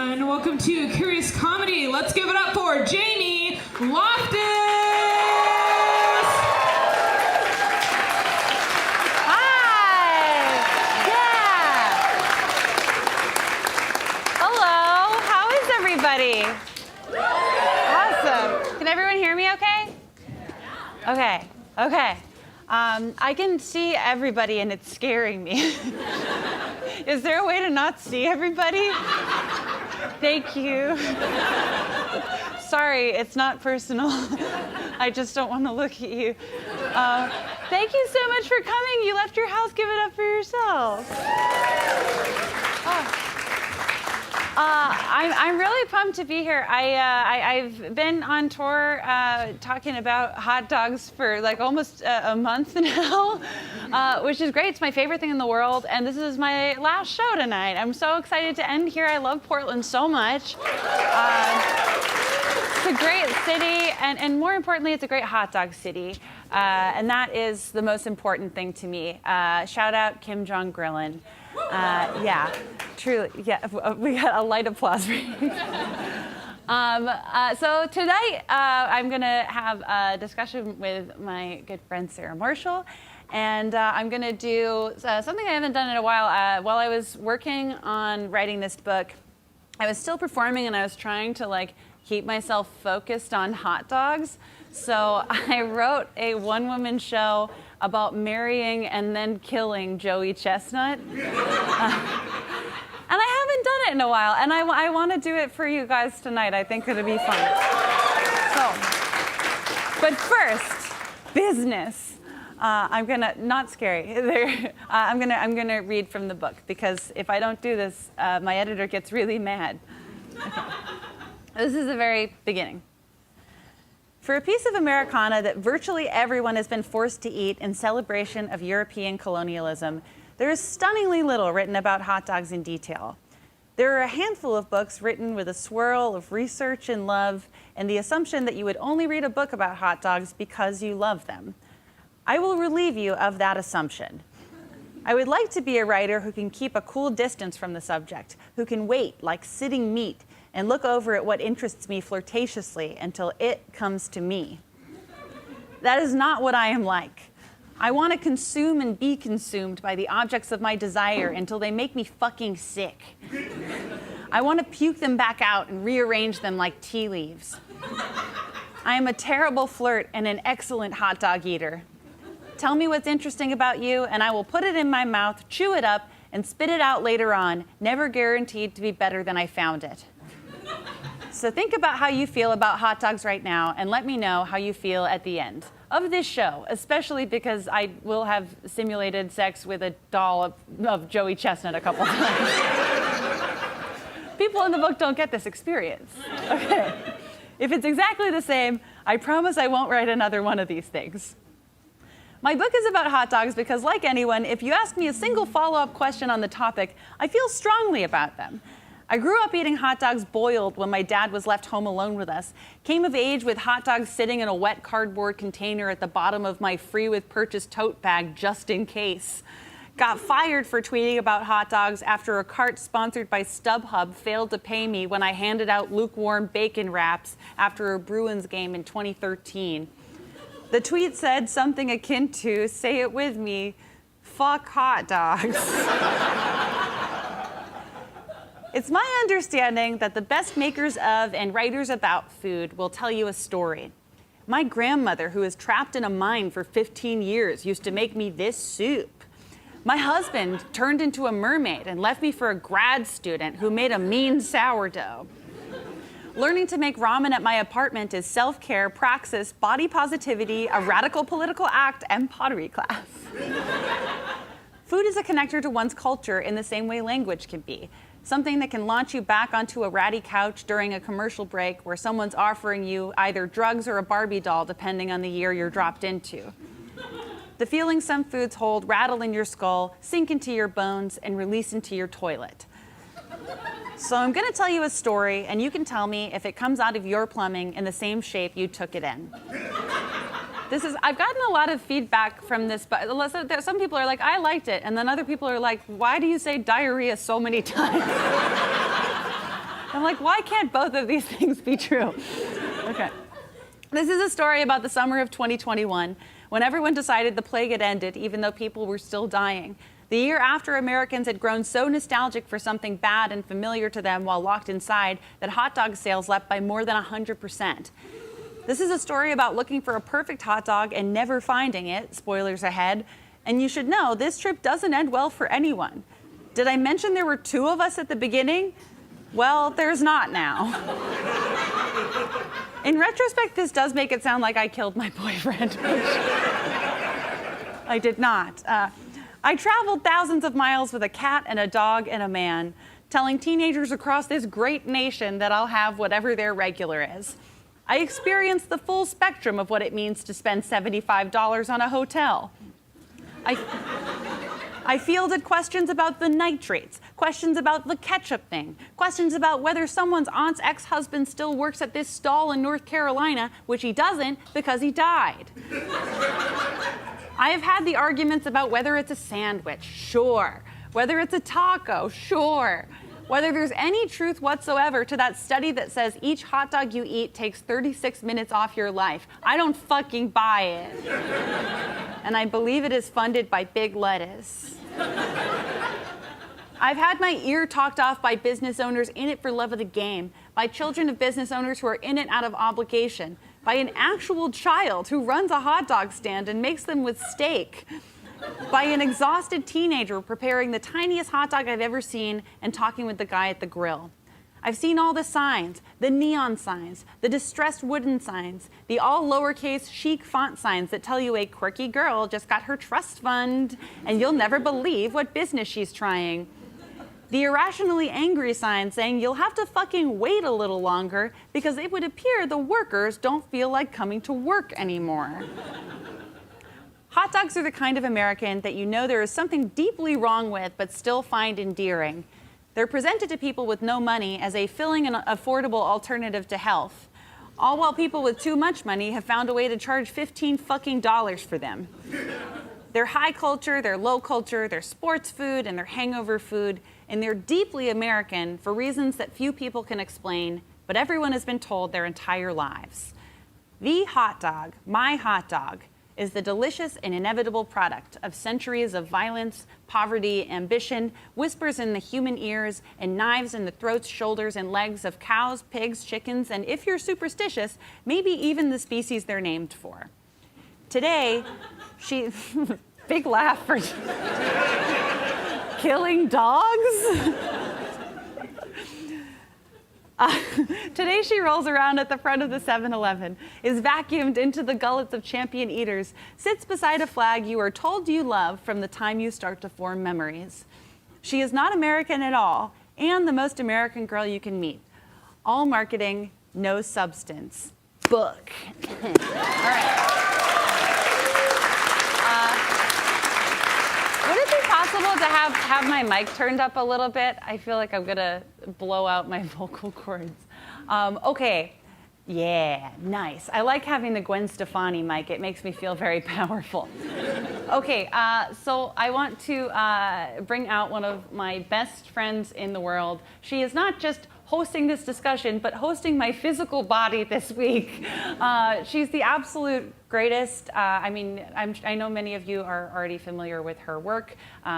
everyone. Welcome to Curious Comedy. Let's give it up for Jamie Loftus. Hi. Yeah. Hello. How is everybody? Awesome. Can everyone hear me okay? Okay. Okay. I can see everybody and it's scaring me. Is there a way to not see everybody? Thank you. Sorry, it's not personal. I just don't want to look at you. Thank you so much for coming. You left your house. Give it up for yourself. I'm really pumped to be here. I've been on tour talking about hot dogs for like almost a month now, which is great. It's my favorite thing in the world, and this is my last show tonight. I'm so excited to end here. I love Portland so much. It's a great city, and more importantly, it's a great hot dog city, and that is the most important thing to me. Shout out Kim Jong Grillin'. Yeah, truly. Yeah, we got a light applause for you. So tonight, I'm going to have a discussion with my good friend Sarah Marshall, and I'm going to do something I haven't done in a while. While I was working on writing this book, I was still performing, and I was trying to keep myself focused on hot dogs. So I wrote a one-woman show about marrying and then killing Joey Chestnut. And I haven't done it in a while, and I want to do it for you guys tonight. I think it'll be fun. But first, business. I'm gonna, not scary. I'm gonna read from the book, because if I don't do this, my editor gets really mad. Okay. This is the very beginning. For a piece of Americana that virtually everyone has been forced to eat in celebration of European colonialism, there is stunningly little written about hot dogs in detail. There are a handful of books written with a swirl of research and love, and the assumption that you would only read a book about hot dogs because you love them. I will relieve you of that assumption. I would like to be a writer who can keep a cool distance from the subject, who can wait like sitting meat and look over at what interests me flirtatiously until it comes to me. That is not what I am like. I want to consume and be consumed by the objects of my desire until they make me fucking sick. I want to puke them back out and rearrange them like tea leaves. I am a terrible flirt and an excellent hot dog eater. Tell me what's interesting about you, and I will put it in my mouth, chew it up, and spit it out later on, never guaranteed to be better than I found it. So think about how you feel about hot dogs right now, and let me know how you feel at the end of this show, especially because I will have simulated sex with a doll of Joey Chestnut a couple times. People in the book don't get this experience. Okay. If it's exactly the same, I promise I won't write another one of these things. My book is about hot dogs because, like anyone, if you ask me a single follow-up question on the topic, I feel strongly about them. I grew up eating hot dogs boiled when my dad was left home alone with us, came of age with hot dogs sitting in a wet cardboard container at the bottom of my free with purchase tote bag just in case. Got fired for tweeting about hot dogs after a cart sponsored by StubHub failed to pay me when I handed out lukewarm bacon wraps after a Bruins game in 2013. The tweet said something akin to, say it with me, fuck hot dogs. It's my understanding that the best makers of and writers about food will tell you a story. My grandmother, who was trapped in a mine for 15 years, used to make me this soup. My husband turned into a mermaid and left me for a grad student who made a mean sourdough. Learning to make ramen at my apartment is self-care, praxis, body positivity, a radical political act, and pottery class. Food is a connector to one's culture in the same way language can be. Something that can launch you back onto a ratty couch during a commercial break where someone's offering you either drugs or a Barbie doll, depending on the year you're dropped into. The feelings some foods hold rattle in your skull, sink into your bones, and release into your toilet. So I'm going to tell you a story, and you can tell me if it comes out of your plumbing in the same shape you took it in. I've gotten a lot of feedback from this, but some people are like, I liked it, and then other people are like, why do you say diarrhea so many times? I'm like, why can't both of these things be true? Okay. This is a story about the summer of 2021, when everyone decided the plague had ended, even though people were still dying. The year after Americans had grown so nostalgic for something bad and familiar to them while locked inside that hot dog sales leapt by more than 100%. This is a story about looking for a perfect hot dog and never finding it, spoilers ahead. And you should know, this trip doesn't end well for anyone. Did I mention there were 2 of us at the beginning? Well, there's not now. In retrospect, this does make it sound like I killed my boyfriend. I did not. I traveled thousands of miles with a cat and a dog and a man, telling teenagers across this great nation that I'll have whatever their regular is. I experienced the full spectrum of what it means to spend $75 on a hotel. I fielded questions about the nitrates, questions about the ketchup thing, questions about whether someone's aunt's ex-husband still works at this stall in North Carolina, which he doesn't because he died. I have had the arguments about whether it's a sandwich, sure. Whether it's a taco, sure. Whether there's any truth whatsoever to that study that says each hot dog you eat takes 36 minutes off your life. I don't fucking buy it. And I believe it is funded by Big Lettuce. I've had my ear talked off by business owners in it for love of the game, by children of business owners who are in it out of obligation, by an actual child who runs a hot dog stand and makes them with steak, by an exhausted teenager preparing the tiniest hot dog I've ever seen and talking with the guy at the grill. I've seen all the signs, the neon signs, the distressed wooden signs, the all lowercase chic font signs that tell you a quirky girl just got her trust fund and you'll never believe what business she's trying. The irrationally angry sign saying you'll have to fucking wait a little longer because it would appear the workers don't feel like coming to work anymore. Hot dogs are the kind of American that you know there is something deeply wrong with but still find endearing. They're presented to people with no money as a filling and affordable alternative to health, all while people with too much money have found a way to charge $15 fucking for them. They're high culture, they're low culture, they're sports food, and they're hangover food, and they're deeply American for reasons that few people can explain, but everyone has been told their entire lives. The hot dog, my hot dog, is the delicious and inevitable product of centuries of violence, poverty, ambition, whispers in the human ears, and knives in the throats, shoulders, and legs of cows, pigs, chickens, and if you're superstitious, maybe even the species they're named for. Today, big laugh for killing dogs? Today she rolls around at the front of the 7-Eleven, is vacuumed into the gullets of champion eaters, sits beside a flag you are told you love from the time you start to form memories. She is not American at all, and the most American girl you can meet. All marketing, no substance. Book. All right. Would it be possible to have my mic turned up a little bit? I feel like I'm gonna blow out my vocal cords. Okay, yeah, nice. I like having the Gwen Stefani mic. It makes me feel very powerful. Okay, so I want to bring out one of my best friends in the world. She is not just hosting this discussion, but hosting my physical body this week. She's the absolute greatest. I know many of you are already familiar with her work.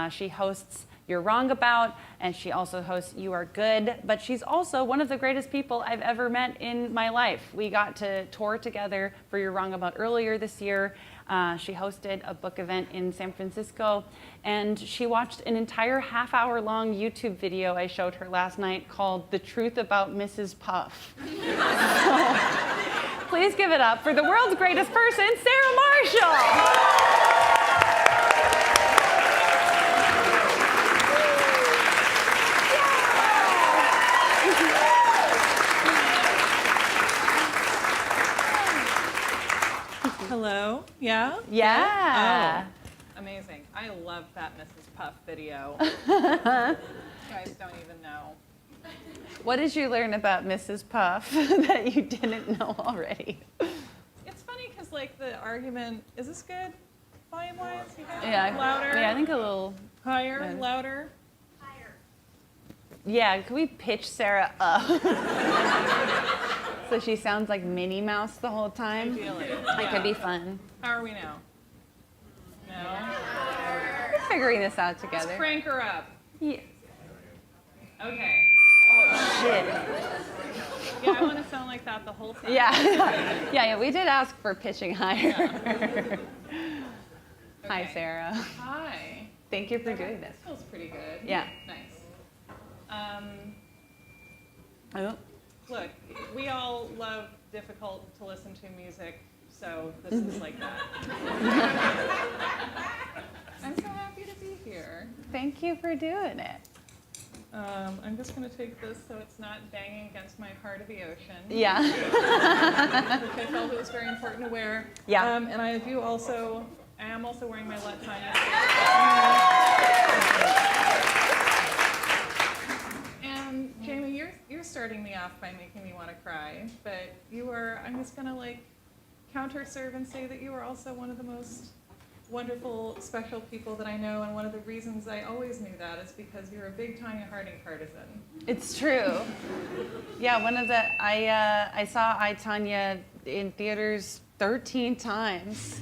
She hosts You're Wrong About, and she also hosts You Are Good, but she's also one of the greatest people I've ever met in my life. We got to tour together for You're Wrong About earlier this year. She hosted a book event in San Francisco, and she watched an entire half-hour-long YouTube video I showed her last night called The Truth About Mrs. Puff. So, please give it up for the world's greatest person, Sarah Marshall. Hello? Yeah? Yeah. Oh, amazing. I love that Mrs. Puff video. You guys don't even know. What did you learn about Mrs. Puff that you didn't know already? It's funny because, like, the argument, is this good volume-wise? Yeah. Louder? Yeah, I think a little Higher? Louder? Higher. Yeah, can we pitch Sarah up? So she sounds like Minnie Mouse the whole time? Ideally. It could be fun. How are we now? No? We're figuring this out Let's together. crank her up. Yeah. Okay. Shit. Yeah, I want to sound like that the whole time. Yeah, we did ask for pitching higher. Hi, Okay. Sarah. Hi. Thank you for doing this. This feels pretty good. Yeah. Nice. Oh. Look, we all love difficult to listen to music, so this is like that. I'm so happy to be here. Thank you for doing it. I'm just going to take this so it's not banging against my heart of the ocean. Yeah. Which I felt it was very important to wear. Yeah. And I am also wearing my Latanya. And Jamie, you're starting me off by making me want to cry, but I'm just going to like counter-serve and say that you are also one of the most wonderful, special people that I know, and one of the reasons I always knew that is because you're a big Tanya Harding partisan. It's true. Yeah, I saw I, Tanya in theaters 13 times,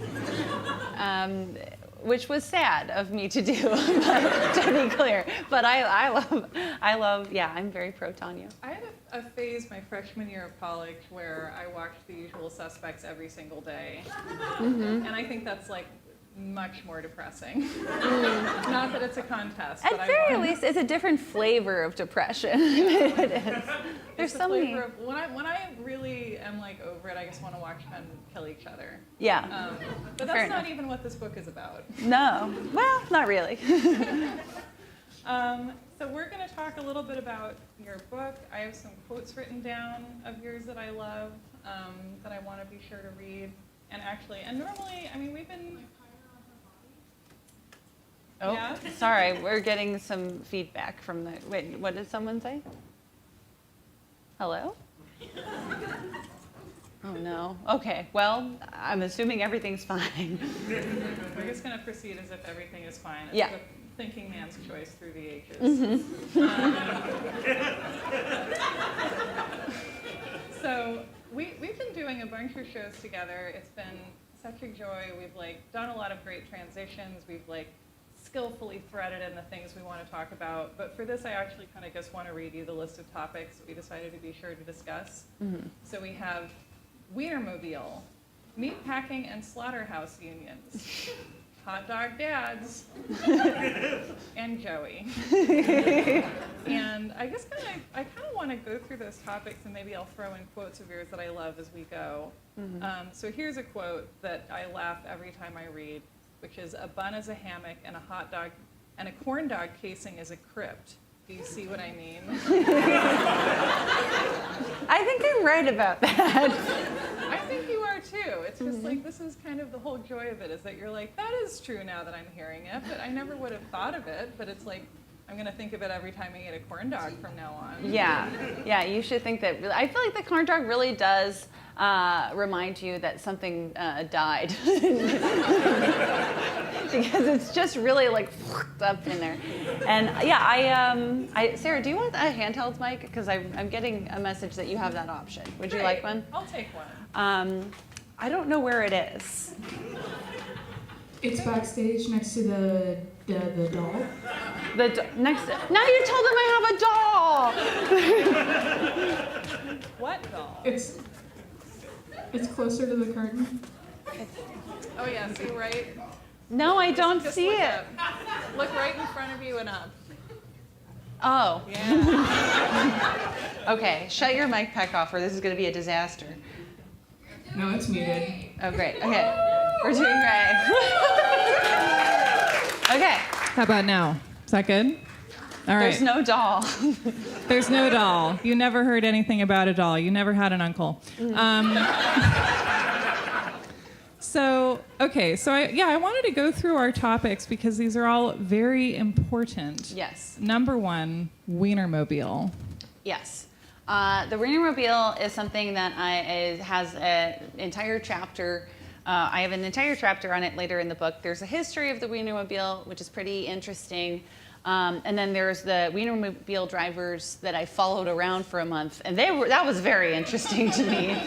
which was sad of me to do, to be clear. But I love, yeah, I'm very pro Tanya. I had a phase my freshman year of college where I watched The Usual Suspects every single day. And I think that's like much more depressing. Not that it's a contest. At very least, it's a different flavor of depression. It is. There's so many. When I really am like over it, I just want to watch men kill each other. Yeah. But that's not even what this book is about. No. Well, not really. So we're going to talk a little bit about your book. I have some quotes written down of yours that I love, that I want to be sure to read. And normally, I mean, we've been... Oh, Yeah? sorry. We're getting some feedback from the... Wait, what did someone say? Hello? Oh, no. Okay. Well, I'm assuming everything's fine. We're just going to proceed as if everything is fine. It's Yeah. the thinking man's choice through the ages. So we've been doing a bunch of shows together. It's been such a joy. We've like done a lot of great transitions. We've like skillfully threaded in the things we want to talk about. But for this, I actually kind of just want to read you the list of topics that we decided to be sure to discuss. So we have Wienermobile, meatpacking and slaughterhouse unions, hot dog dads, and Joey. And I guess I kind of want to go through those topics, and maybe I'll throw in quotes of yours that I love as we go. So here's a quote that I laugh every time I read, which is, "A bun is a hammock, and a hot dog and a corn dog casing is a crypt." Do you see what I mean? I think I'm right about that. I think you are too. It's just like, this is kind of the whole joy of it, is that you're like, that is true now that I'm hearing it, but I never would have thought of it. But it's like, I'm going to think of it every time I eat a corn dog from now on. Yeah, you should think that. I feel like the corn dog really does remind you that something died. Because it's just really like up in there. And yeah, Sarah, do you want a handheld mic? Because I'm getting a message that you have that option. Would you like one? I'll take one. I don't know where it is. It's backstage next to the doll. Next. Now you told them I have a doll. What doll? It's closer to the curtain. Oh yeah, see right? No, I don't Just see look it. up. Look right in front of you and up. Oh. Yeah. Okay, shut your mic pack off or this is going to be a disaster. No, it's muted. Oh, great. Okay, we're doing great. Okay. How about now? Is that good? All right. There's no doll. There's no doll. You never heard anything about a doll. You never had an uncle. So I wanted to go through our topics because these are all very important. Yes. Number one, Wienermobile. Yes. The Wienermobile is something that has an entire chapter. I have an entire chapter on it later in the book. There's a history of the Wienermobile, which is pretty interesting. And then there's the Wienermobile drivers that I followed around for a month, and that was very interesting to me.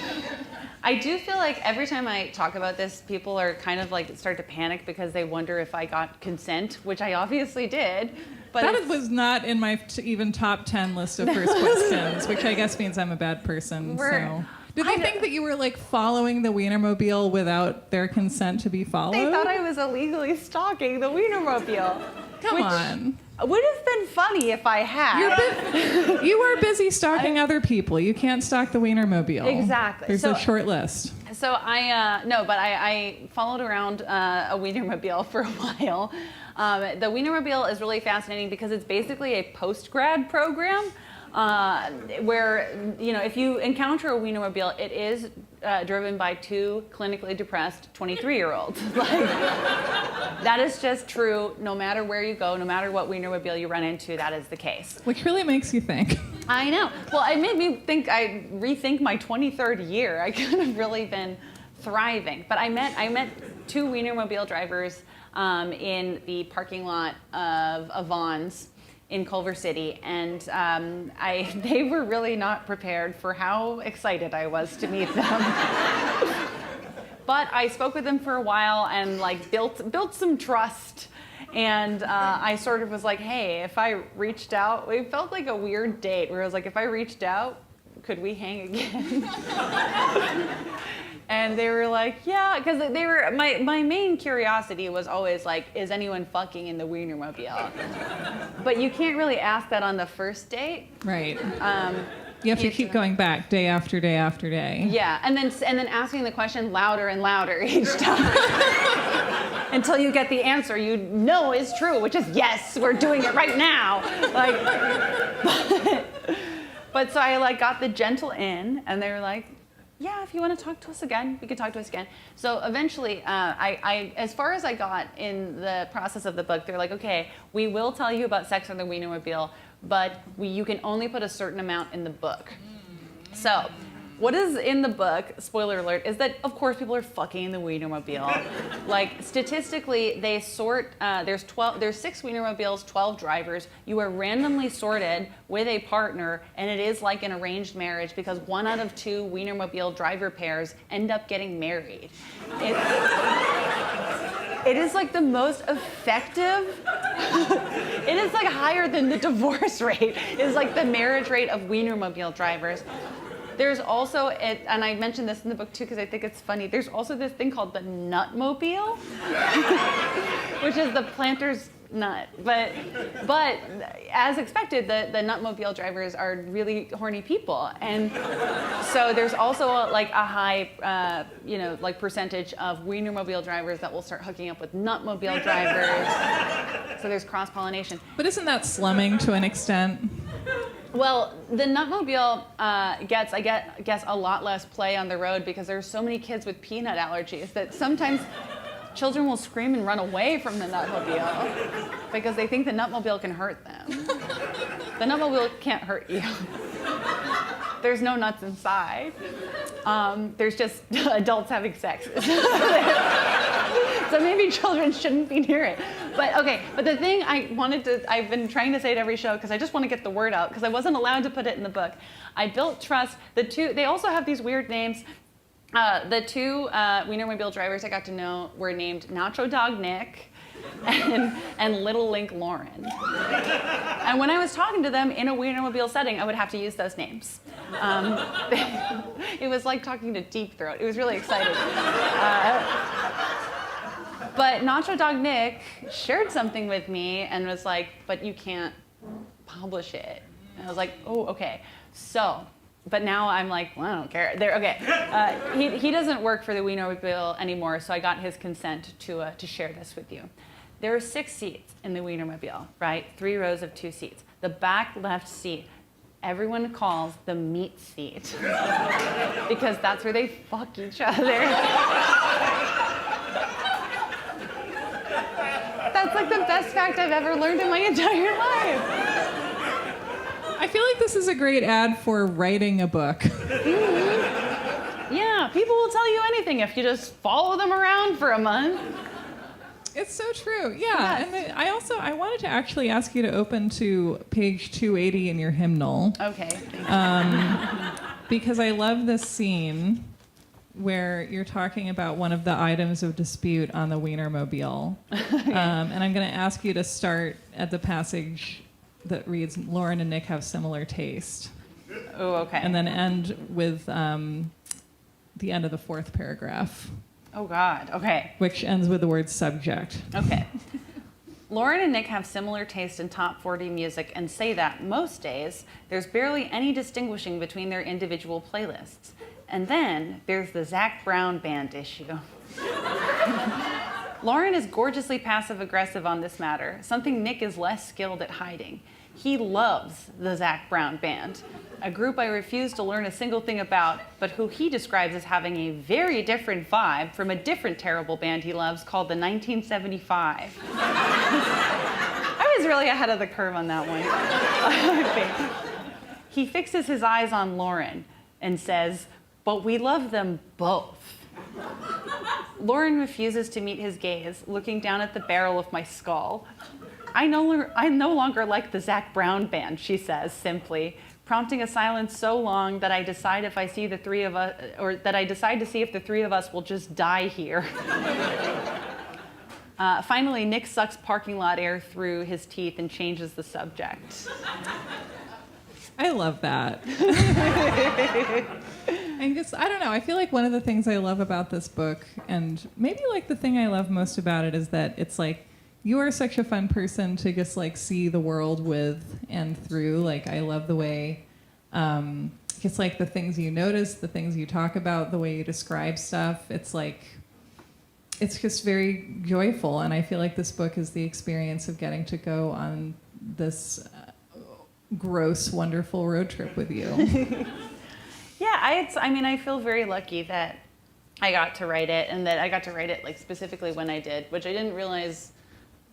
I do feel like every time I talk about this, people are kind of like start to panic because they wonder if I got consent, which I obviously did. But that was not in my even top 10 list of first questions, which I guess means I'm a bad person. So. Did they think that you were like following the Wienermobile without their consent to be followed? They thought I was illegally stalking the Wienermobile. Come on. Would have been funny if I had. You were busy stalking other people. You can't stalk the Wienermobile. Exactly. There's a short list. So I followed around a Wienermobile for a while. The Wienermobile is really fascinating because it's basically a post-grad program where, if you encounter a Wienermobile, it is driven by two clinically depressed 23-year-olds. That is just true. No matter where you go, no matter what Wienermobile you run into, that is the case. Which really makes you think. I know. Well, it made me think. I rethink my 23rd year. I could have really been thriving. But I met two Wienermobile drivers in the parking lot of Avon's in Culver City, and they were really not prepared for how excited I was to meet them. But I spoke with them for a while and built some trust. And I sort of was like, hey, if I reached out, it felt like a weird date where I was like, if I reached out, could we hang again? And they were like, yeah, because they were, my main curiosity was always like, is anyone fucking in the Wienermobile? But you can't really ask that on the first date. Right. You have to keep going back day after day after day. Yeah, and then asking the question louder and louder each time. Until you get the answer you know is true, which is yes, we're doing it right now. But so I got the gentle in, and they were like, yeah, if you want to talk to us again, we could talk to us again. So eventually, I as far as I got in the process of the book, they're like, okay, we will tell you about sex on the Wienermobile, but you can only put a certain amount in the book. So what is in the book, spoiler alert, is that, of course, people are fucking in the Wienermobile. Statistically, they sort, there's 6 Wienermobiles, 12 drivers. You are randomly sorted with a partner, and it is like an arranged marriage because 1 out of 2 Wienermobile driver pairs end up getting married. It is the most effective, it is higher than the divorce rate. It is the marriage rate of Wienermobile drivers. There's also, and I mentioned this in the book too because I think it's funny, there's also this thing called the Nutmobile, which is the planter's nut. But as expected, the Nutmobile drivers are really horny people. And so there's also a high, percentage of Wienermobile drivers that will start hooking up with Nutmobile drivers. So there's cross-pollination. But isn't that slumming to an extent? Well, the Nutmobile gets, I guess, a lot less play on the road because there's so many kids with peanut allergies that sometimes children will scream and run away from the Nutmobile because they think the Nutmobile can hurt them. The Nutmobile can't hurt you. There's no nuts inside. There's just adults having sex. So maybe children shouldn't be near it. But the thing I've been trying to say at every show, because I just want to get the word out, because I wasn't allowed to put it in the book. I built trust. They also have these weird names. The 2 Wienermobile drivers I got to know were named Nacho Dog Nick and Little Link Lauren. And when I was talking to them in a Wienermobile setting, I would have to use those names. It was like talking to Deep Throat. It was really exciting. But Nacho Dog Nick shared something with me and was like, but you can't publish it. And I was like, oh, okay. So, but now I'm like, well, I don't care. He doesn't work for the Wienermobile anymore, so I got his consent to share this with you. There are 6 seats in the Wienermobile, right? 3 rows of 2 seats. The back left seat, everyone calls the meat seat because that's where they fuck each other. That's the best fact I've ever learned in my entire life. I feel like this is a great ad for writing a book. Mm-hmm. Yeah, people will tell you anything if you just follow them around for a month. It's so true. Yeah. Yes. And then I wanted to actually ask you to open to page 280 in your hymnal. Okay. Because I love this scene where you're talking about one of the items of dispute on the Wienermobile. And I'm going to ask you to start at the passage that reads, Lauren and Nick have similar taste. Oh, okay. And then end with the end of the fourth paragraph, Oh, God. Okay. which ends with the word subject. Okay. Lauren and Nick have similar taste in top 40 music and say that most days there's barely any distinguishing between their individual playlists. And then there's the Zac Brown band issue. Lauren is gorgeously passive-aggressive on this matter, something Nick is less skilled at hiding. He loves the Zac Brown band, a group I refuse to learn a single thing about, but who he describes as having a very different vibe from a different terrible band he loves called the 1975. I was really ahead of the curve on that one. Okay. He fixes his eyes on Lauren and says, "But we love them both." Lauren refuses to meet his gaze, looking down at the barrel of my skull. I no longer like the Zac Brown band, she says simply, prompting a silence so long that I decide to see if the three of us will just die here. Finally, Nick sucks parking lot air through his teeth and changes the subject. I love that. I don't know. I feel like one of the things I love about this book, and maybe like the thing I love most about it, is that it's like, you are such a fun person to just like see the world with and through. Like, I love the way, it's like the things you notice, the things you talk about, the way you describe stuff. It's like, it's just very joyful. And I feel like this book is the experience of getting to go on this gross, wonderful road trip with you. Yeah, I feel very lucky that I got to write it, and that I got to write it like specifically when I did, which I didn't realize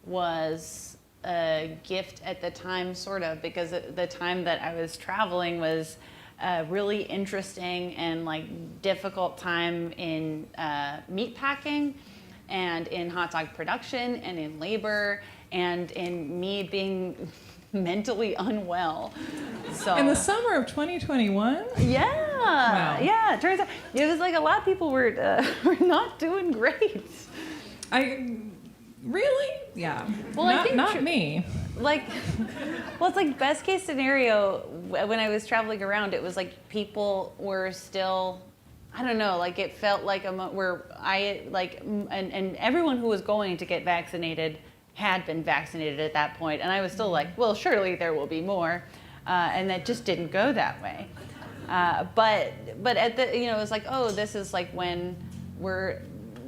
was a gift at the time, sort of, because the time that I was traveling was a really interesting and like difficult time in meat packing, and in hot dog production, and in labor, and in me being mentally unwell. So In the summer of 2021? yeah, Wow. yeah. It turns out it was like a lot of people were not doing great. Really? Yeah. Well, I think not me. Like, well, it's like best case scenario. When I was traveling around, it was like people were still, I don't know, like it felt like where I like, and everyone who was going to get vaccinated had been vaccinated at that point, and I was still like, well, surely there will be more, and that just didn't go that way. But at the, it was like, oh, this is like when we're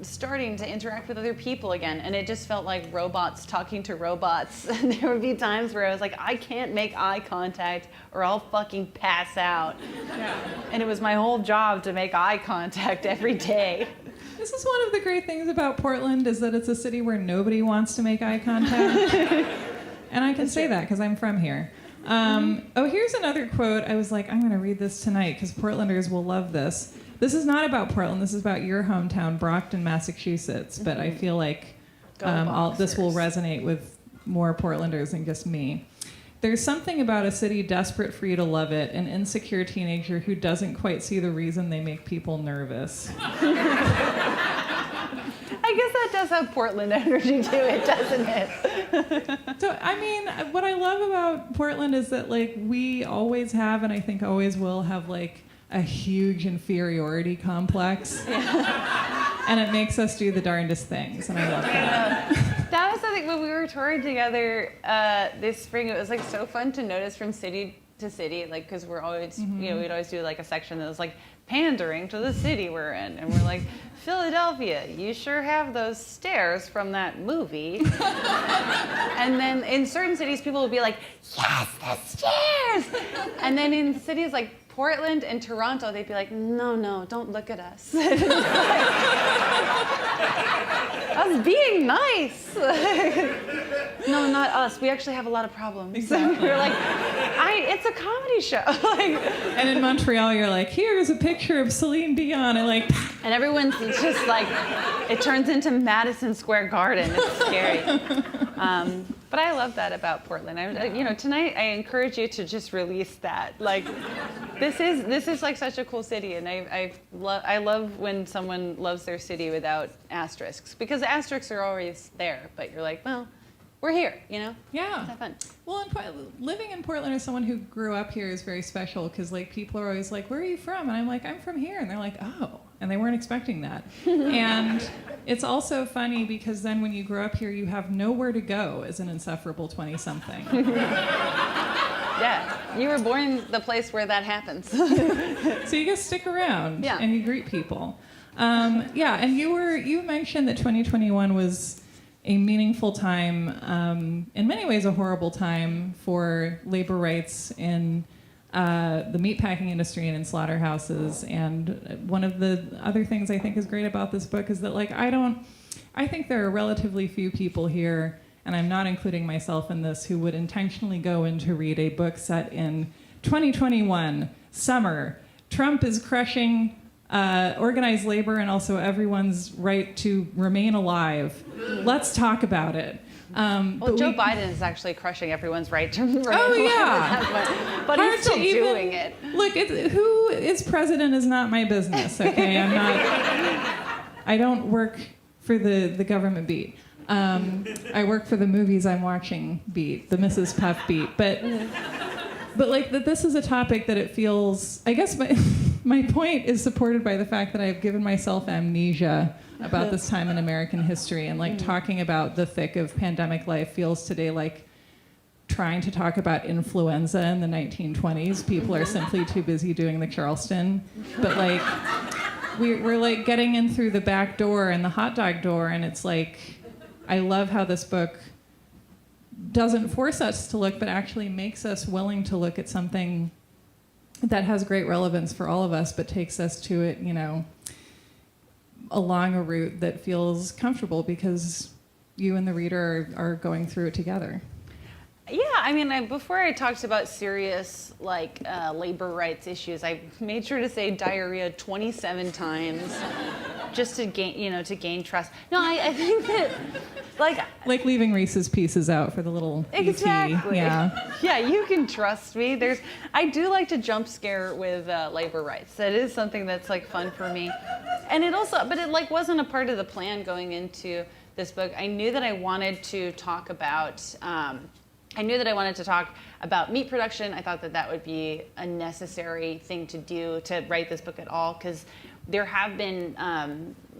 starting to interact with other people again, and it just felt like robots talking to robots. And there would be times where I was like, I can't make eye contact or I'll fucking pass out. Yeah. And it was my whole job to make eye contact every day. This is one of the great things about Portland, is that it's a city where nobody wants to make eye contact. And I can say that because I'm from here. Oh, here's another quote. I was like, I'm going to read this tonight because Portlanders will love this. This is not about Portland. This is about your hometown, Brockton, Massachusetts. But I feel like this will resonate with more Portlanders than just me. There's something about a city desperate for you to love it, an insecure teenager who doesn't quite see the reason they make people nervous. I guess that does have Portland energy to it, doesn't it? So, I mean, what I love about Portland is that, like, we always have, and I think always will have, like, a huge inferiority complex. Yeah. And it makes us do the darndest things, and I love that. That was something when we were touring together this spring. It was like so fun to notice from city to city, like, because we're always, we'd always do like a section that was like pandering to the city we're in, and we're like, Philadelphia, you sure have those stairs from that movie. And then in certain cities, people would be like, yes, the stairs. And then in cities like Portland and Toronto, they'd be like, no, don't look at us. I was being nice. no, not us. We actually have a lot of problems. Exactly. We're like, it's a comedy show. Like, And in Montreal, you're like, here's a picture of Celine Dion, and like, and everyone's just like, it turns into Madison Square Garden. It's scary. But I love that about Portland. Tonight I encourage you to just release that. Like, this is like such a cool city, and I love when someone loves their city without asterisks, because the asterisks are always there. But you're like, well, we're here, yeah. Let's have fun. Well, living in Portland as someone who grew up here is very special, because like people are always like, where are you from? And I'm like, I'm from here. And they're like, oh. And they weren't expecting that. And it's also funny because then when you grow up here, you have nowhere to go as an insufferable 20-something. Yeah, you were born the place where that happens. So you just stick around and you greet people. And you mentioned that 2021 was a meaningful time, in many ways a horrible time for labor rights in the meatpacking industry and in slaughterhouses. And one of the other things I think is great about this book is that, like, I think there are relatively few people here, and I'm not including myself in this, who would intentionally go in to read a book set in 2021, summer. Trump is crushing organized labor and also everyone's right to remain alive. Let's talk about it. Joe Biden is actually crushing everyone's right to remain alive. Oh, yeah. But he's still doing it. Look, who is president is not my business, okay? I don't work for the government beat. I work for the movies I'm watching beat, the Mrs. Puff beat. But like that, this is a topic that it feels, I guess my point is supported by the fact that I've given myself amnesia about this time in American history, and like talking about the thick of pandemic life feels today like trying to talk about influenza in the 1920s. People are simply too busy doing the Charleston. But like we're like getting in through the back door and the hot dog door, and it's like, I love how this book doesn't force us to look, but actually makes us willing to look at something that has great relevance for all of us, but takes us to it, along a route that feels comfortable because you and the reader are going through it together. Yeah, I mean, before I talked about serious labor rights issues, I made sure to say diarrhea 27 times, just to gain trust. No, I think that like leaving Reese's Pieces out for the little exactly. ET. Yeah, you can trust me. I do like to jump scare with labor rights. That is something that's like fun for me, and it wasn't a part of the plan going into this book. I knew that I wanted to talk about. I knew that I wanted to talk about meat production. I thought that would be a necessary thing to do to write this book at all, because there has been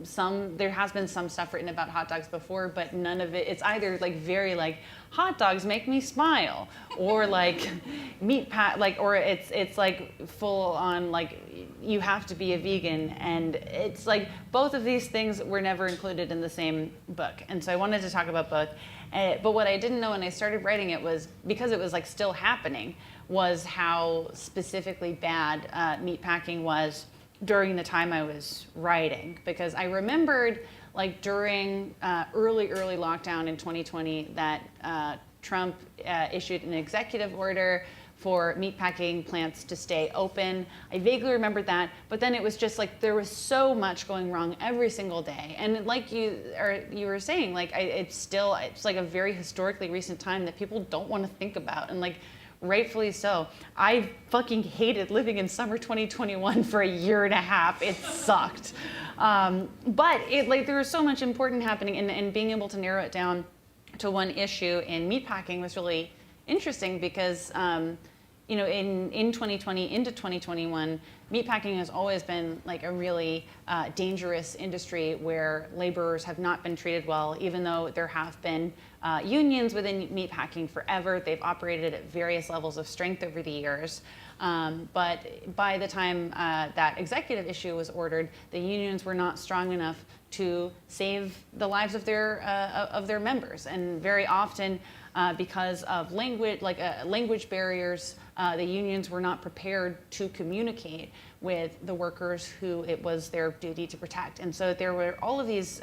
some stuff written about hot dogs before, but none of it. It's either very hot dogs make me smile, or or it's full on you have to be a vegan, and it's both of these things were never included in the same book, and so I wanted to talk about both. But what I didn't know when I started writing it was, because it was still happening, was how specifically bad meatpacking was during the time I was writing. Because I remembered during early lockdown in 2020 that Trump issued an executive order for meatpacking plants to stay open. I vaguely remembered that, but then it was just there was so much going wrong every single day. And like you were saying, it's a very historically recent time that people don't want to think about, and rightfully so. I fucking hated living in summer 2021 for a year and a half. It sucked. But there was so much important happening, and being able to narrow it down to one issue in meatpacking was really interesting, because in 2020 into 2021, meatpacking has always been a really dangerous industry where laborers have not been treated well, even though there have been unions within meatpacking forever. They've operated at various levels of strength over the years. But by the time that executive issue was ordered, the unions were not strong enough to save the lives of their members, and very often because of language barriers, the unions were not prepared to communicate with the workers who it was their duty to protect. And so there were all of these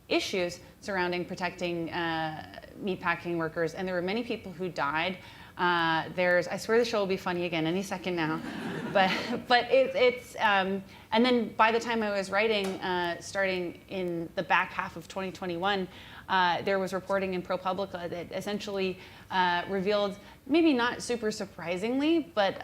issues surrounding protecting meatpacking workers, and there were many people who died. I swear the show will be funny again any second now, but and then by the time I was writing, starting in the back half of 2021, there was reporting in ProPublica that essentially revealed, maybe not super surprisingly, but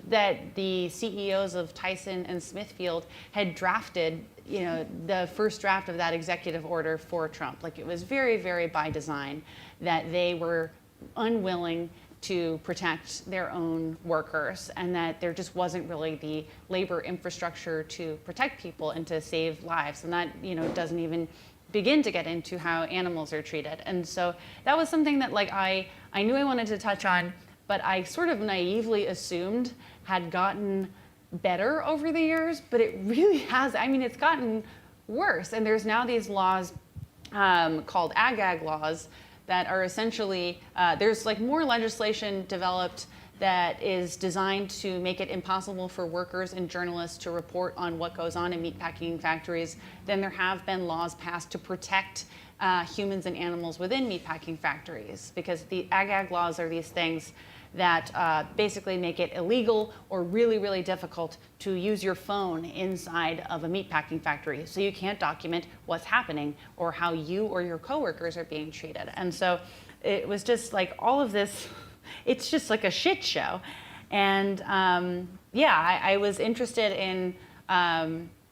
that the CEOs of Tyson and Smithfield had drafted, the first draft of that executive order for Trump. Like, it was very, very by design that they were unwilling to protect their own workers, and that there just wasn't really the labor infrastructure to protect people and to save lives. And that, doesn't even begin to get into how animals are treated. And so that was something that I knew I wanted to touch on, but I sort of naively assumed had gotten better over the years, but it really has. I mean, it's gotten worse. And there's now these laws called ag laws that are essentially, there's more legislation developed that is designed to make it impossible for workers and journalists to report on what goes on in meatpacking factories than there have been laws passed to protect humans and animals within meatpacking factories. Because the ag laws are these things that basically make it illegal or really, really difficult to use your phone inside of a meatpacking factory. So you can't document what's happening or how you or your coworkers are being treated. And so it was just all of this, it's just like a shit show. And I was interested in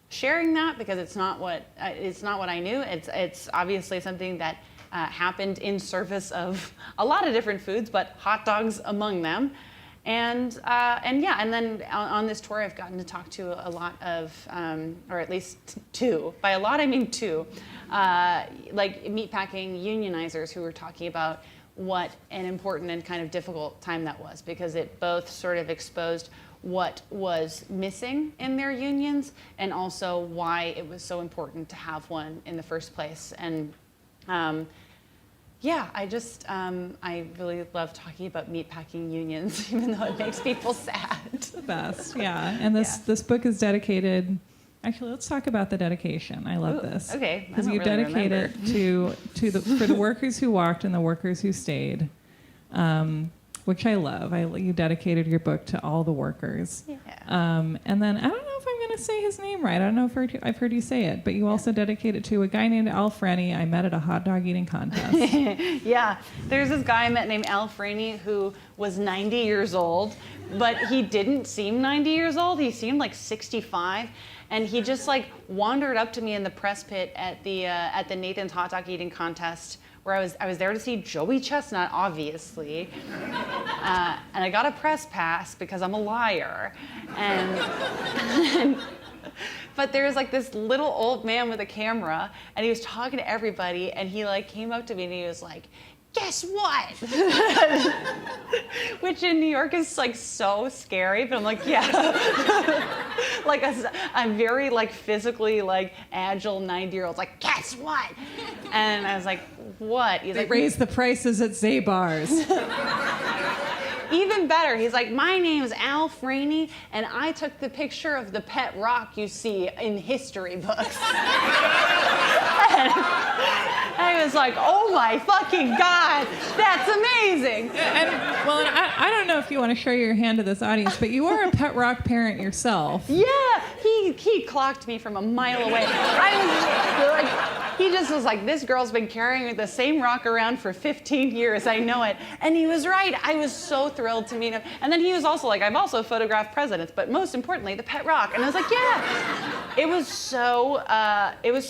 sharing that because it's not what I knew. It's obviously something that happened in service of a lot of different foods, but hot dogs among them. And then on this tour, I've gotten to talk to a lot of, or at least two. By a lot, I mean two, meatpacking unionizers who were talking about what an important and kind of difficult time that was, because it both sort of exposed what was missing in their unions and also why it was so important to have one in the first place. And I really love talking about meatpacking unions, even though it makes people sad. The best, yeah. And this book is dedicated. Actually, let's talk about the dedication. I love this. Okay, because you dedicate it for the workers who walked and the workers who stayed, which I love. You dedicated your book to all the workers. Yeah. And then I don't know if I'm going to say his name right. I don't know if I've heard you say it, but you also dedicate it to a guy named Al Franny I met at a hot dog eating contest. Yeah, there's this guy I met named Al Franny who was 90 years old, but he didn't seem 90 years old. He seemed like 65. And he just wandered up to me in the press pit at the Nathan's hot dog eating contest, where I was there to see Joey Chestnut, obviously, and I got a press pass because I'm a liar, but there's this little old man with a camera, and he was talking to everybody, and he came up to me and he was like, "Guess what?" Which in New York is so scary, but I'm like, yeah. I'm very physically agile 90-year-olds guess what? And I was like, what? He's they raised the prices at Zabar's. Even better, he's like, "My name's Al Franny, and I took the picture of the pet rock you see in history books." I was like, oh my fucking God, that's amazing. And I don't know if you want to show your hand to this audience, but you are a pet rock parent yourself. Yeah, he clocked me from a mile away. He just was like, "This girl's been carrying the same rock around for 15 years, I know it." And he was right. I was so thrilled to meet him. And then he was also like, "I've also photographed presidents, but most importantly, the pet rock." And I was like, yeah. It was so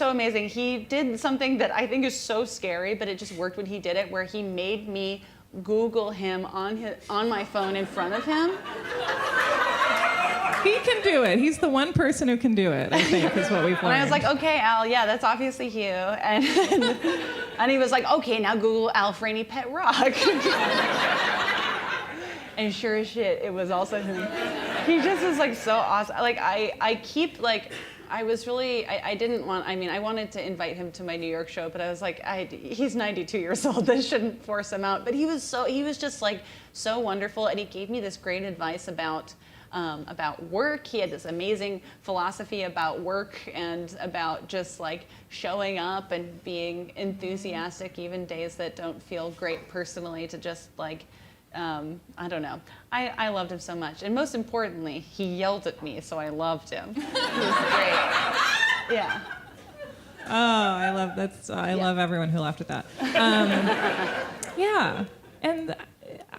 amazing. He did something that I think is so scary, but it just worked when he did it, where he made me Google him on my phone in front of him. He can do it. He's the one person who can do it, I think, is what we've learned. And I was like, "Okay, Al, yeah, that's obviously you." And he was like, "Okay, now Google Al Franny pet rock." And sure as shit, it was also him. He just was so awesome. I wanted to invite him to my New York show, but I was like, he's 92 years old. This shouldn't force him out. But he was just so wonderful, and he gave me this great advice about about work. He had this amazing philosophy about work and about just like showing up and being enthusiastic, even days that don't feel great personally, to just like, I don't know. I loved him so much. And most importantly, he yelled at me, so I loved him. He was great. Yeah. Oh, I love that. I love everyone who laughed at that. Yeah, and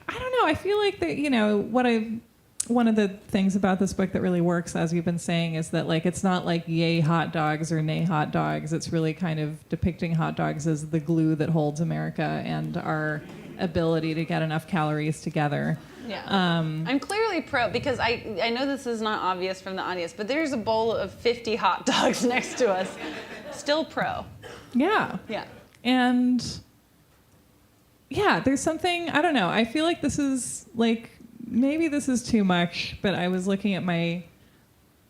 I don't know. I feel like that. One of the things about this book that really works, as you've been saying, is that like it's not like yay hot dogs or nay hot dogs. It's really kind of depicting hot dogs as the glue that holds America and our ability to get enough calories together. Yeah. I'm clearly pro, because I know this is not obvious from the audience, but there's a bowl of 50 hot dogs next to us. Still pro. Yeah. Yeah. And yeah, there's something, I don't know. I feel like this is like, maybe this is too much, but I was looking at my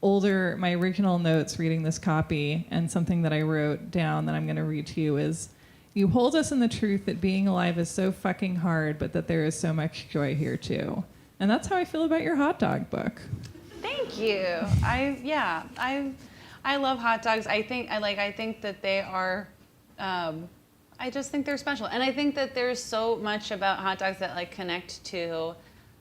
original notes reading this copy, and something that I wrote down that I'm going to read to you is, "You hold us in the truth that being alive is so fucking hard, but that there is so much joy here too." And that's how I feel about your hot dog book. Thank you. I love hot dogs. I think that they are, I just think they're special. And I think that there's so much about hot dogs that like connect to,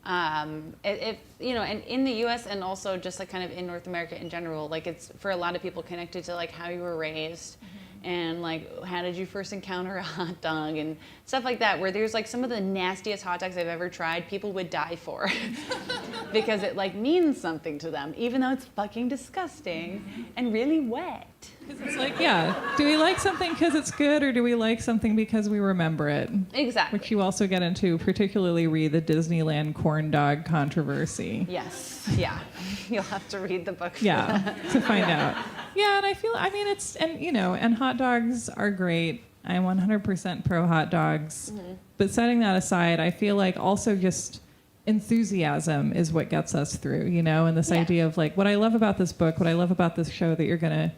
and in the US and also just like kind of in North America in general, like it's for a lot of people connected to like how you were raised. And like, how did you first encounter a hot dog and stuff like that, where there's like some of the nastiest hot dogs I've ever tried, people would die for because it like means something to them, even though it's fucking disgusting and really wet. It's like, yeah, do we like something because it's good, or do we like something because we remember it? Exactly. Which you also get into, particularly read the Disneyland corn dog controversy. Yes, yeah. You'll have to read the book. Yeah, to find out. Yeah, and and hot dogs are great. I'm 100% pro hot dogs. Mm-hmm. But setting that aside, I feel like also just enthusiasm is what gets us through, and this idea of like, what I love about this book, what I love about this show that you're going to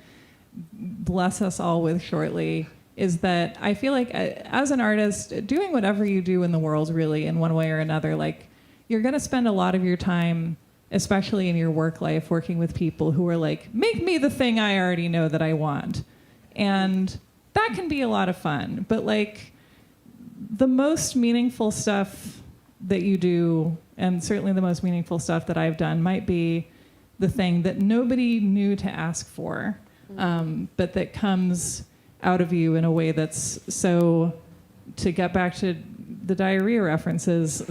bless us all with shortly, is that I feel like as an artist, doing whatever you do in the world really in one way or another, like you're going to spend a lot of your time, especially in your work life, working with people who are like, make me the thing I already know that I want. And that can be a lot of fun. But like the most meaningful stuff that you do, and certainly the most meaningful stuff that I've done, might be the thing that nobody knew to ask for, but that comes out of you in a way that's so, to get back to the diarrhea references.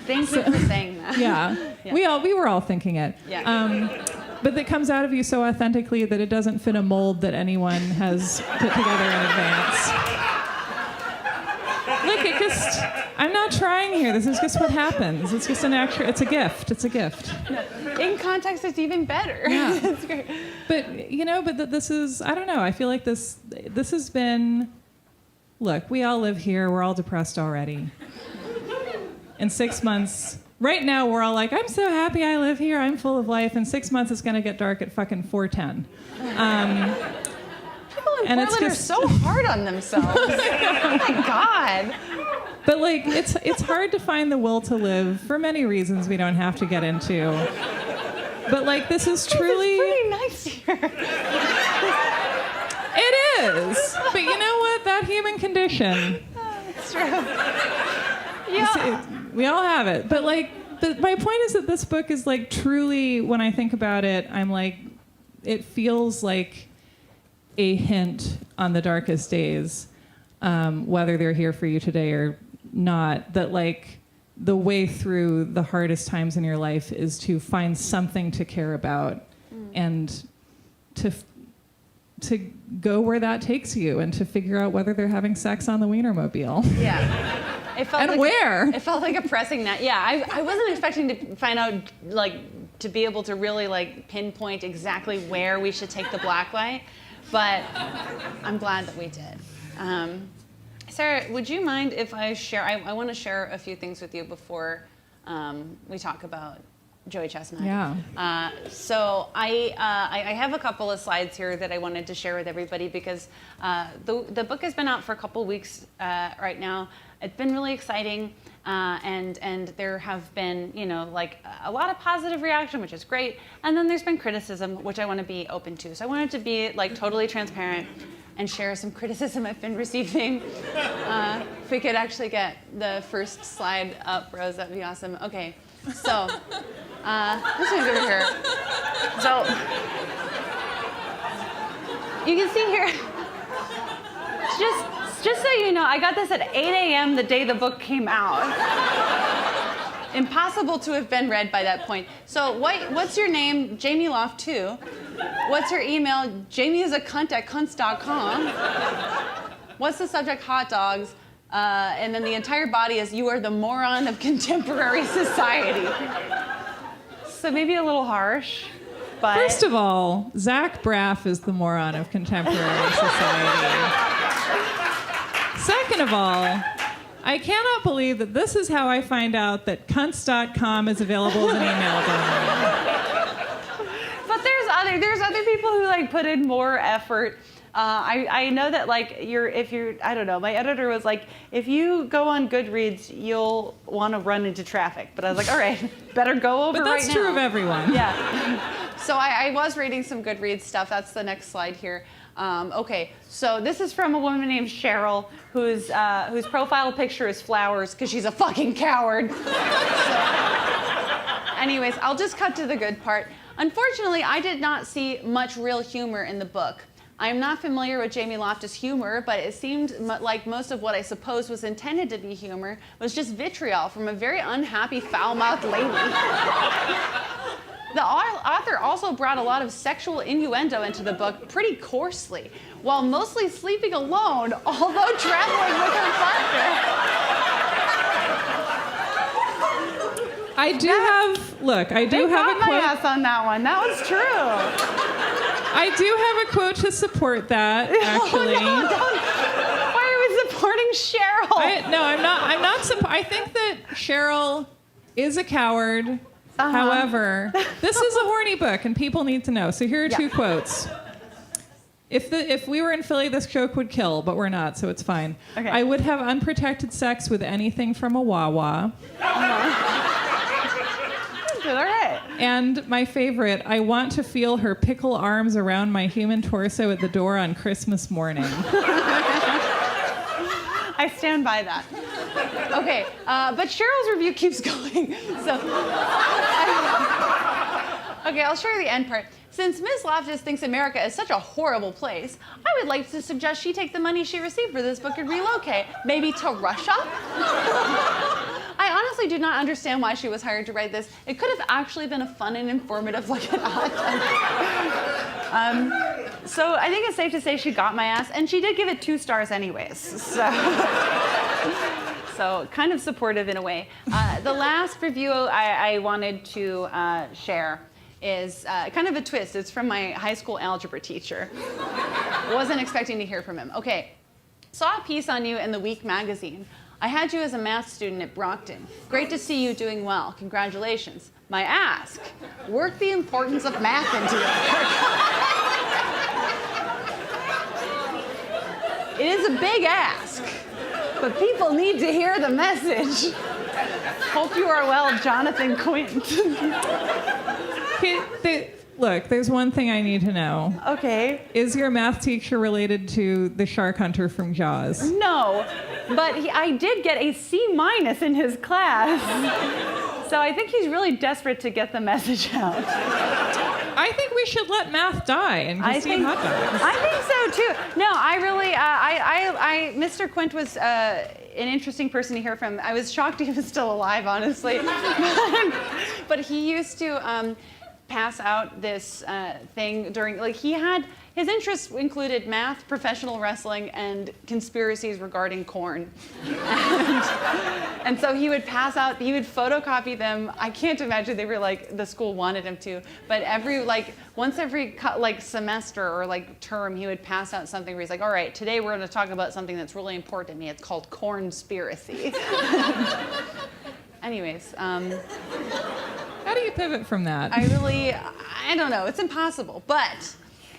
Thank you for saying that. Yeah. We were all thinking it. Yeah. But that comes out of you so authentically that it doesn't fit a mold that anyone has put together in advance. Look, I'm not trying here. This is just what happens. It's just it's a gift. It's a gift. In context, it's even better. Yeah. It's great. But this is, I don't know. I feel like this has been, look, we all live here. We're all depressed already. In 6 months, right now we're all like, I'm so happy I live here. I'm full of life. In 6 months, it's going to get dark at fucking 4:10. People in Portland are so hard on themselves. Oh my God. But like, it's hard to find the will to live for many reasons we don't have to get into. But like, this is truly... It's pretty nice here. It is. But you know what? That human condition. It's true. Yeah. We all have it. But like, my point is that this book is like truly, when I think about it, I'm like, it feels like a hint on the darkest days, whether they're here for you today or not, that like the way through the hardest times in your life is to find something to care about and to go where that takes you, and to figure out whether they're having sex on the Wienermobile. Yeah. It felt and like where? It felt like a pressing that. Yeah, I wasn't expecting to find out, like, to be able to really like pinpoint exactly where we should take the black light, but I'm glad that we did. Sarah, would you mind if I share? I want to share a few things with you before we talk about Joey Chestnut. Yeah. So I have a couple of slides here that I wanted to share with everybody because the book has been out for a couple of weeks right now. It's been really exciting, and there have been, like a lot of positive reaction, which is great. And then there's been criticism, which I want to be open to. So I wanted to be like totally transparent and share some criticism I've been receiving. If we could actually get the first slide up, Rose, that'd be awesome. Okay, so this one's over here. So you can see here, just so you know, I got this at 8 a.m. the day the book came out. Impossible to have been read by that point. So what's your name? Jamie Loft 2. What's your email? jamieisAcunt@cunts.com. What's the subject? Hot dogs. And then the entire body is, you are the moron of contemporary society. So maybe a little harsh, but... First of all, Zach Braff is the moron of contemporary society. Second of all, I cannot believe that this is how I find out that cunts.com is available as an email domain. But there's other people who like put in more effort. I know that like I don't know, my editor was like, if you go on Goodreads, you'll want to run into traffic. But I was like, all right, better go over right now. But that's true of everyone. Yeah. So I was reading some Goodreads stuff. That's the next slide here. Okay, so this is from a woman named Cheryl, whose profile picture is flowers because she's a fucking coward. Anyways, I'll just cut to the good part. Unfortunately, I did not see much real humor in the book. I am not familiar with Jamie Loftus' humor, but it seemed like most of what I suppose was intended to be humor was just vitriol from a very unhappy, foul-mouthed lady. The author also brought a lot of sexual innuendo into the book pretty coarsely, while mostly sleeping alone, although traveling with her partner. I do have a my quote. ass on that one. That was true. I do have a quote to support that, actually. Oh, no, don't. Why are we supporting Cheryl? I think that Cheryl is a coward. However, this is a horny book, and people need to know. So here are two quotes. If we were in Philly, this joke would kill, but we're not, so it's fine. Okay. I would have unprotected sex with anything from a Wawa. All right. And my favorite, I want to feel her pickle arms around my human torso at the door on Christmas morning. I stand by that. Okay, but Cheryl's review keeps going. So, okay, I'll share the end part. Since Ms. Loftus thinks America is such a horrible place, I would like to suggest she take the money she received for this book and relocate, maybe to Russia? I honestly do not understand why she was hired to write this. It could have actually been a fun and informative look at So I think it's safe to say she got my ass, and she did give it 2 stars anyways. So kind of supportive in a way. The last review I wanted to share is kind of a twist. It's from my high school algebra teacher. Wasn't expecting to hear from him. Okay, saw a piece on you in the Week magazine. I had you as a math student at Brockton. Great to see you doing well. Congratulations. My ask, work the importance of math into it. It is a big ask, but people need to hear the message. Hope you are well, Jonathan Quint. Look, there's one thing I need to know. Okay. Is your math teacher related to the shark hunter from Jaws? No, but I did get a C- in his class. So I think he's really desperate to get the message out. I think we should let math die and just eat hot dogs. I think so too. No, I really, Mr. Quint was an interesting person to hear from. I was shocked he was still alive, honestly. But he used to pass out this thing during, like his interests included math, professional wrestling, and conspiracies regarding corn. And so he would pass out, he would photocopy them. I can't imagine they were like, the school wanted him to, but once every semester or term, he would pass out something where he's like, all right, today we're gonna talk about something that's really important to me. It's called cornspiracy. Anyways. That do you pivot from that? I don't know. It's impossible. But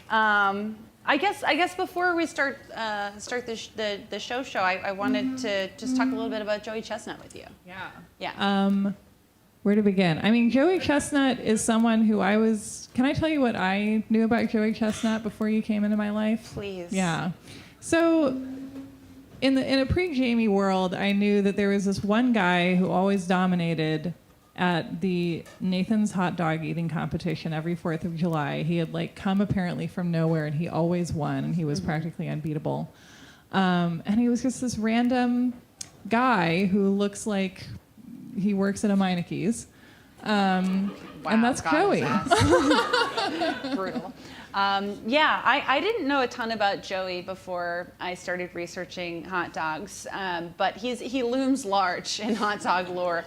I guess before we start the show, I wanted to just talk a little bit about Joey Chestnut with you. Yeah. Yeah. Where to begin? I mean, Joey Chestnut is someone who Can I tell you what I knew about Joey Chestnut before you came into my life? Please. Yeah. So, in a pre-Jamie world, I knew that there was this one guy who always dominated at the Nathan's hot dog eating competition every 4th of July. He had come apparently from nowhere, and he always won, and he was practically unbeatable. And he was just this random guy who looks like he works at a Meineke's. And that's Joey. Brutal. Yeah, I didn't know a ton about Joey before I started researching hot dogs, but he looms large in hot dog lore.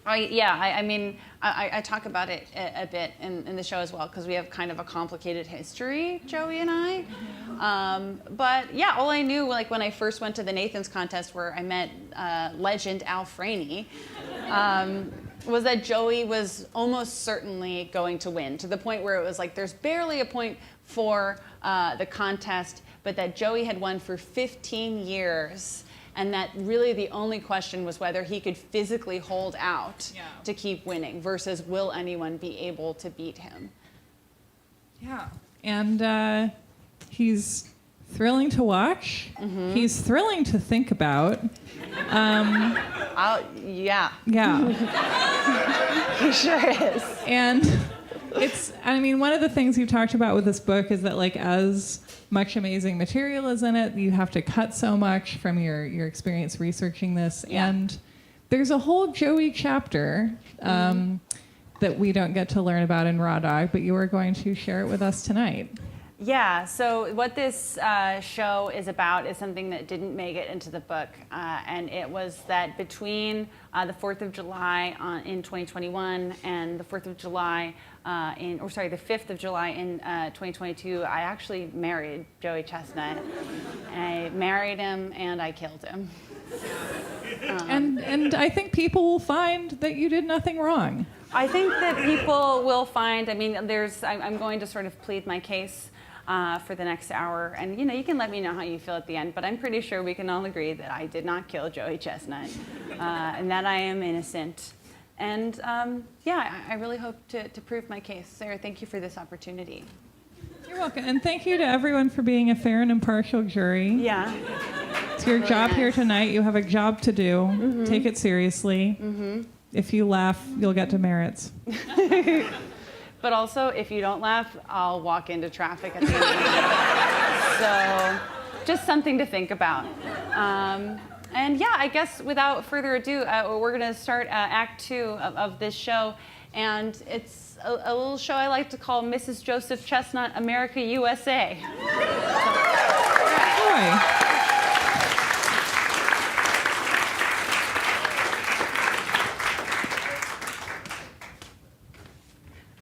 I talk about it a bit in the show as well, because we have kind of a complicated history, Joey and I. But yeah, all I knew, when I first went to the Nathan's contest, where I met legend Al Franey, was that Joey was almost certainly going to win, to the point where it was there's barely a point for the contest, but that Joey had won for 15 years. And that really the only question was whether he could physically hold out to keep winning versus will anyone be able to beat him. Yeah. And he's thrilling to watch. Mm-hmm. He's thrilling to think about. Yeah. Yeah. He sure is. And one of the things you talked about with this book is that as much amazing material is in it, you have to cut so much from your experience researching this. Yeah. And there's a whole Joey chapter that we don't get to learn about in Raw Dog, but you are going to share it with us tonight. Yeah, so what this show is about is something that didn't make it into the book, and it was that between the 4th of July in 2021 and the 4th of July the 5th of July in 2022, I actually married Joey Chestnut. I married him and I killed him. And I think people will find that you did nothing wrong. I think that people will find, I'm going to sort of plead my case for the next hour. And, you can let me know how you feel at the end, but I'm pretty sure we can all agree that I did not kill Joey Chestnut and that I am innocent. And, I really hope to prove my case. Sarah, thank you for this opportunity. You're welcome. And thank you to everyone for being a fair and impartial jury. Yeah. It's your job here tonight. You have a job to do. Mm-hmm. Take it seriously. Mm-hmm. If you laugh, you'll get demerits. But also, if you don't laugh, I'll walk into traffic at the end. So, just something to think about. And yeah, I guess without further ado, we're going to start Act 2 of this show. And it's a little show I like to call Mrs. Joseph Chestnut, America, USA. Boy.